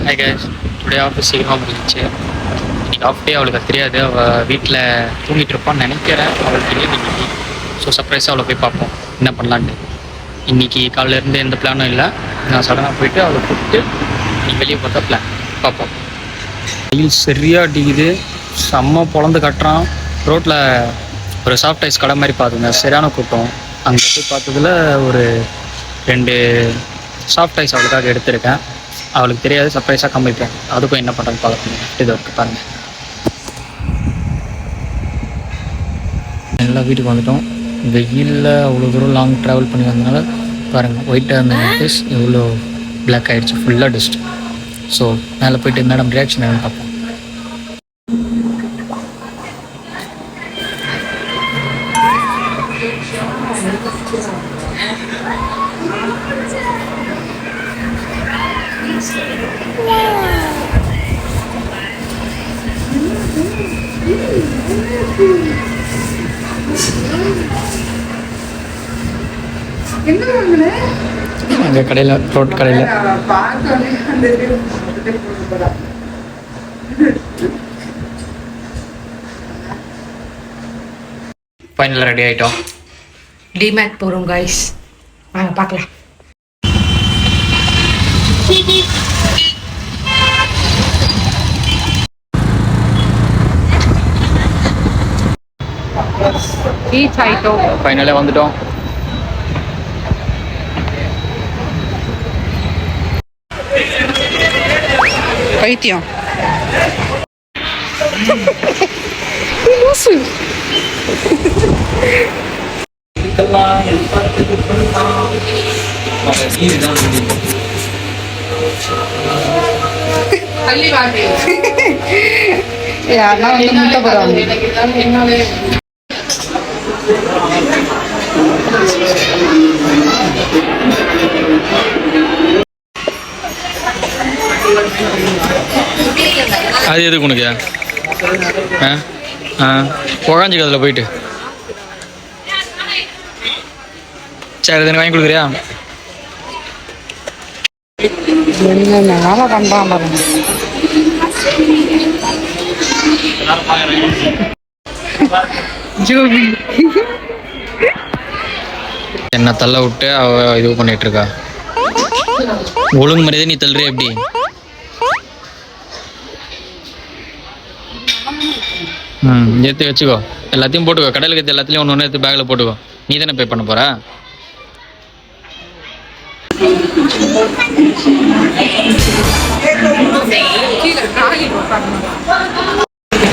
Hi guys, today office சீக்கிரமாக முடிஞ்சிச்சு. இன்றைக்கி ஆஃப் டே அவளுக்கு அது தெரியாது. அவள் வீட்டில் தூங்கிட்டு இருப்பான்னு நினைக்கிறேன். அவளுக்கு தெரியாது இன்றைக்கி. ஸோ சர்ப்ரைஸாக அவளை போய் பார்ப்போம் என்ன பண்ணலான்ட்டு. இன்றைக்கி காலையிலேருந்து எந்த பிளானும் இல்லை. நான் சடனாக போயிட்டு அவளை கூப்பிட்டு இன்றைக்கி வெளியே பார்த்தா பிளான் பார்ப்போம். வெயில் சரியாக அடிக்குது, செம்ம பொழந்து கட்டுறான். ரோட்டில் ஒரு சாஃப்ட் ஐஸ் கடை மாதிரி பார்த்துங்க, சரியான கூட்டம். அங்கே போய் பார்த்ததில் ஒரு 2 சாஃப்ட் ஐஸ் அவளுக்காக எடுத்திருக்கேன். அவளுக்கு தெரியாது, சர்ப்ரைஸாக காமிப்பேன். அதுக்கும் என்ன பண்ணுறேன்னு பார்க்கணும். இது இருக்கு பாருங்கள். எல்லா வீட்டுக்கு வந்துட்டோம். வெயிலில் அவ்வளோ தூரம் லாங் ட்ராவல் பண்ணி வந்தனால பாருங்கள், ஒயிட்டாக இருந்த ஃபேஸ் எவ்வளோ பிளாக் ஆகிடுச்சு, ஃபுல்லாக டஸ்ட். ஸோ மேலே போயிட்டு மேடம் ரியாக்ஷன் என்னன்னு பார்ப்போம். அங்கே கடையில், ரோட் கடையில் ஃபைனலாக ரெடி ஆகிட்டோம். டிமேட் போகிறோம் கைஸ், வாங்க பார்க்கலாம். ரீச் ஆகிட்டோம், ஃபைனலாக வந்துட்டோம். பைத்தியம் யாருன்னா வந்து முட்டை போடுவாங்க. அது எதுக்கு உனக்கு? புகாஞ்சிக்கு அதில் போயிட்டு சரி எனக்கு வாங்கி கொடுக்குறியா? என்னென்ன பண்ணுறான் பாருங்க. என்ன தள்ள விட்டு அவ இது பண்ணிட்டு இருக்கா. ஒழுங்கு மரியாதை நீ தள்ளுறிய எப்படி? எடுத்து வச்சுக்கோ, எல்லாத்தையும் போட்டுக்கோ. கடையில் எடுத்து எல்லாத்துலேயும் ஒன்று ஒன்று எடுத்து பேக்கில் போட்டுக்கோ. நீ தானே பே பண்ண போற?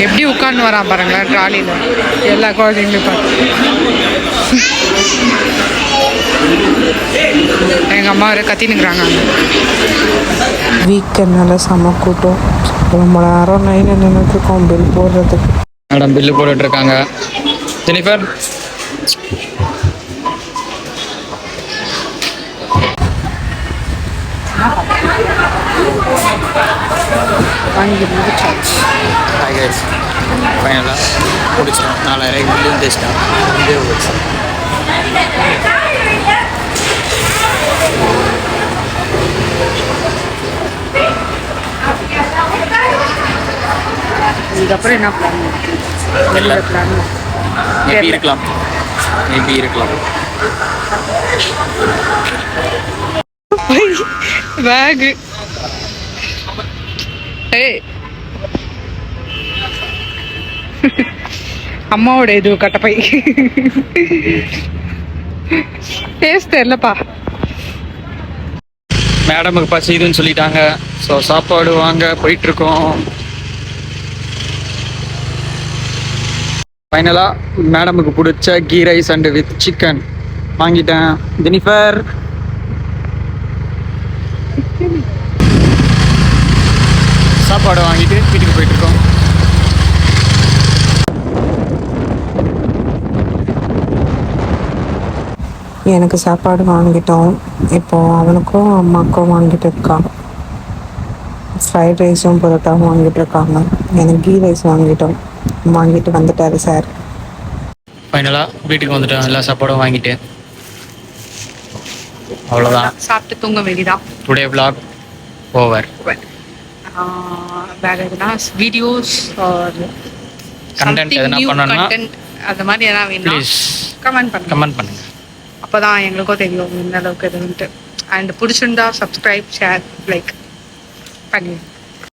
எப்படி உட்கார்ந்து வரான் பாருங்களேன் ட்ராலியில். எல்லா குழந்தைங்களையும் பார்த்து எங்கள் அம்மா வரை கத்தினுக்குறாங்க. வீக்கெண்ட்னால செம கூட்டம். ரொம்ப நேரம் நைன் நின்றுட்டுருக்கோம் பில் போடுறதுக்கு. மேடம் பில்லு போட்டுட்ருக்காங்க. ஜெனிஃபர் வாங்கி முடிச்சாச்சு. ஃபைனலாக முடிச்சிட்டேன். 4000 பில்லும் தேய்ச்சிட்டேன். இதுக்கப்புறம் என்ன பிளான்? எல்லா பிளான் மேபி இருக்கலாம். பேகு அம்மாவோட இது கட்டப்பை டேஸ்ட் தெரியலப்பா. மேடமுக்கு பசிதுன்னு சொல்லிட்டாங்க. ஸோ சாப்பாடு வாங்க போயிட்டுருக்கோம். ஃபைனலாக மேடமுக்கு பிடிச்ச ghee rice and with chicken வாங்கிட்டேன். ஜெனிஃபர் சாப்பாடு வாங்கிட்டு வீட்டுக்கு போயிட்டுருக்கோம். எனக்கு சாப்பாடு வாங்கிட்டோம். இப்போது அவனுக்கும் அம்மாவுக்கும் வாங்கிட்டு இருக்கான். ஃப்ரைட் ரைஸும் பரோட்டாவும் வாங்கிட்டு இருக்காங்க. எனக்கு கீ ரைஸ் வாங்கிட்டு வந்துட்டாரு சார். ஃபைனலாக வீட்டுக்கு வந்துட்டேன். எல்லா சாப்பாடும் வாங்கிட்டு அவ்வளோதான். சாப்பிட்டு தூங்க வேண்டியதான். Today vlog over. வேறு எதுனா வீடியோஸ் ஆர் கண்டென்ட் எதனா பண்ணணும்னா கண்டென்ட் அந்த மாதிரி எதனா வேணும்னா ப்ளீஸ் கமெண்ட் பண்ணுங்கள். அப்போ தான் எங்களுக்கும் தெரியும் எந்த அளவுக்கு இதுன்ட்டு. அண்ட் பிடிச்சிருந்தா சப்ஸ்கிரைப் ஷேர் லைக் பண்ணிடுங்க.